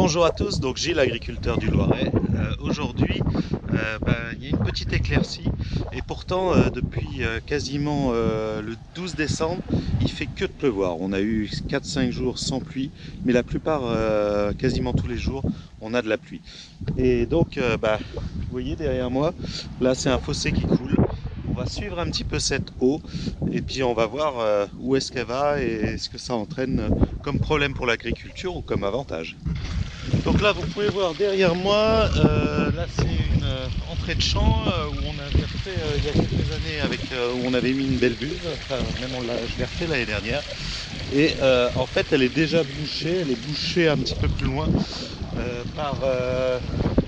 Bonjour à tous, donc Gilles, agriculteur du Loiret. Aujourd'hui, il y a une petite éclaircie et pourtant depuis quasiment le 12 décembre, il fait que de pleuvoir. On a eu 4-5 jours sans pluie, mais la plupart, quasiment tous les jours, on a de la pluie. Et donc, vous voyez derrière moi, là c'est un fossé qui coule. On va suivre un petit peu cette eau et puis on va voir où est-ce qu'elle va et ce que ça entraîne comme problème pour l'agriculture ou comme avantage. Donc là vous pouvez voir derrière moi, là c'est une entrée de champ où on avait refait il y a quelques années avec, où on avait mis une belle buve, enfin même je l'ai refait l'année dernière. Et en fait elle est déjà bouchée, elle est bouchée un petit peu plus loin par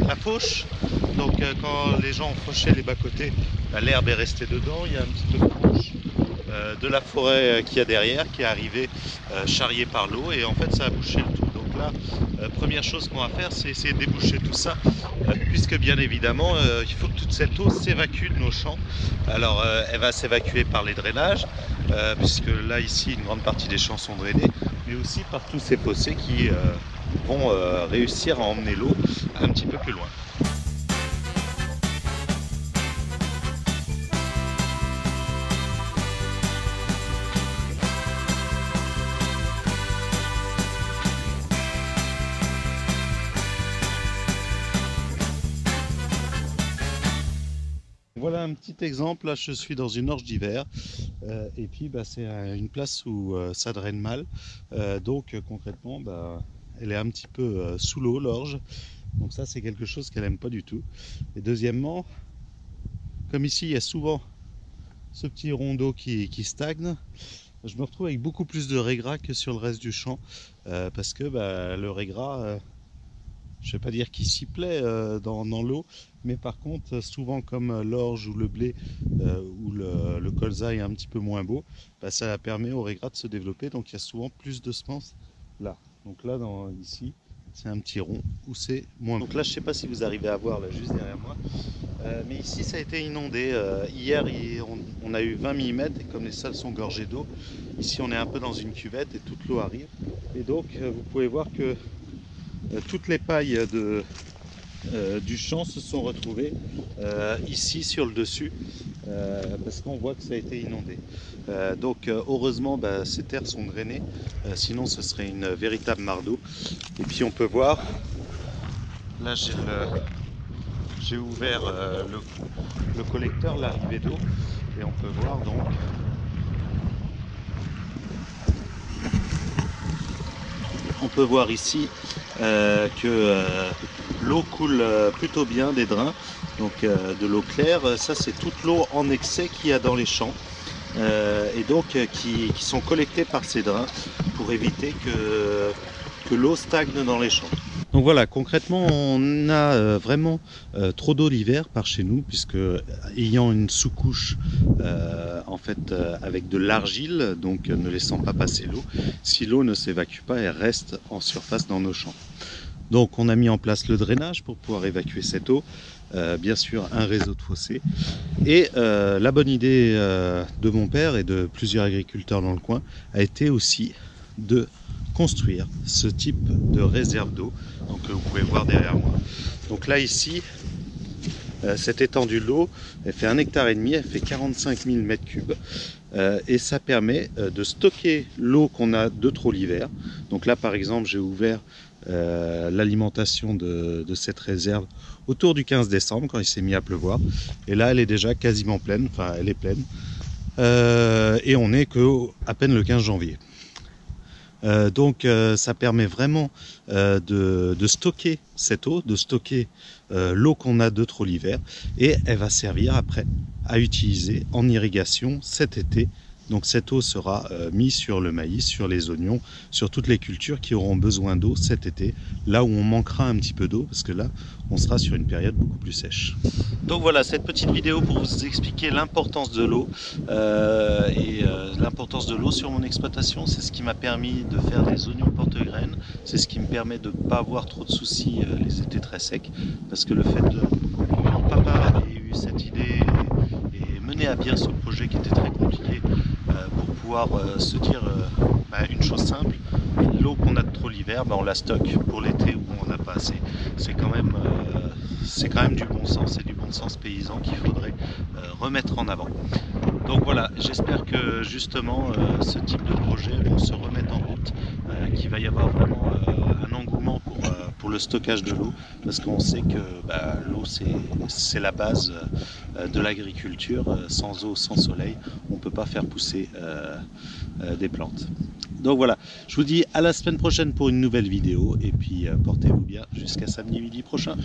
la fauche. Donc quand les gens ont fauché les bas-côtés, l'herbe est restée dedans, il y a un petit peu de couche de la forêt qu'il y a derrière qui est arrivée charriée par l'eau et en fait ça a bouché le tout. Donc là, première chose qu'on va faire, c'est essayer de déboucher tout ça, puisque bien évidemment, il faut que toute cette eau s'évacue de nos champs. Alors elle va s'évacuer par les drainages, puisque là ici une grande partie des champs sont drainés, mais aussi par tous ces fossés qui vont réussir à emmener l'eau un petit peu plus loin. Voilà un petit exemple, là je suis dans une orge d'hiver et puis c'est une place où ça draine mal, donc concrètement elle est un petit peu sous l'eau l'orge, donc ça c'est quelque chose qu'elle n'aime pas du tout. Et deuxièmement, comme ici il y a souvent ce petit rond d'eau qui stagne, je me retrouve avec beaucoup plus de raiegras que sur le reste du champ, parce que le raigras, je ne vais pas dire qu'il s'y plaît dans l'eau, mais par contre, souvent comme l'orge ou le blé ou le colza est un petit peu moins beau, ça permet au raigras de se développer, donc il y a souvent plus de semences là. Donc là, ici, c'est un petit rond où c'est moins beau. Donc là, je ne sais pas si vous arrivez à voir là, juste derrière moi, mais ici ça a été inondé. Hier, on a eu 20 mm et comme les salles sont gorgées d'eau, ici on est un peu dans une cuvette et toute l'eau arrive. Et donc, vous pouvez voir que toutes les pailles du champ se sont retrouvées ici sur le dessus parce qu'on voit que ça a été inondé. Donc heureusement ces terres sont drainées, sinon ce serait une véritable mare d'eau. Et puis on peut voir, là j'ai ouvert le collecteur, l'arrivée d'eau, et on peut voir donc ici que l'eau coule plutôt bien des drains, donc de l'eau claire. Ça c'est toute l'eau en excès qu'il y a dans les champs et donc qui sont collectées par ces drains pour éviter que l'eau stagne dans les champs. Donc voilà, concrètement on a vraiment trop d'eau l'hiver par chez nous, puisque ayant une sous-couche en fait avec de l'argile, donc ne laissant pas passer l'eau, si l'eau ne s'évacue pas, elle reste en surface dans nos champs. Donc on a mis en place le drainage pour pouvoir évacuer cette eau, bien sûr un réseau de fossés, et la bonne idée de mon père et de plusieurs agriculteurs dans le coin a été aussi de construire ce type de réserve d'eau, donc vous pouvez voir derrière moi. Donc là ici, cette étendue de l'eau, elle fait 1,5 hectare, elle fait 45 000 m3 et ça permet de stocker l'eau qu'on a de trop l'hiver. Donc là par exemple j'ai ouvert l'alimentation de cette réserve autour du 15 décembre quand il s'est mis à pleuvoir, et là elle est déjà quasiment pleine, enfin elle est pleine, et on est à peine le 15 janvier. Donc ça permet vraiment de stocker cette eau, de stocker l'eau qu'on a de trop l'hiver, et elle va servir après à utiliser en irrigation cet été. Donc cette eau sera mise sur le maïs, sur les oignons, sur toutes les cultures qui auront besoin d'eau cet été, là où on manquera un petit peu d'eau, parce que là on sera sur une période beaucoup plus sèche. Donc voilà, cette petite vidéo pour vous expliquer l'importance de l'eau l'importance de l'eau sur mon exploitation. C'est ce qui m'a permis de faire des oignons porte-graines, c'est ce qui me permet de ne pas avoir trop de soucis les étés très secs, parce que le fait que mon papa avait eu cette idée et mené à bien ce projet qui était très compliqué, pour pouvoir se dire une chose simple, l'eau qu'on a de trop l'hiver, on la stocke pour l'été où on n'a pas assez. C'est quand même du bon sens, et du bon sens paysan qu'il faudrait remettre en avant. Donc voilà, j'espère que justement ce type de projet vont se remettre en route, qu'il va y avoir vraiment un engouement pour le stockage de l'eau, parce qu'on sait que l'eau c'est la base de l'agriculture. Sans eau, sans soleil, on ne peut pas faire pousser des plantes. Donc voilà, je vous dis à la semaine prochaine pour une nouvelle vidéo, et puis portez-vous bien jusqu'à samedi midi prochain.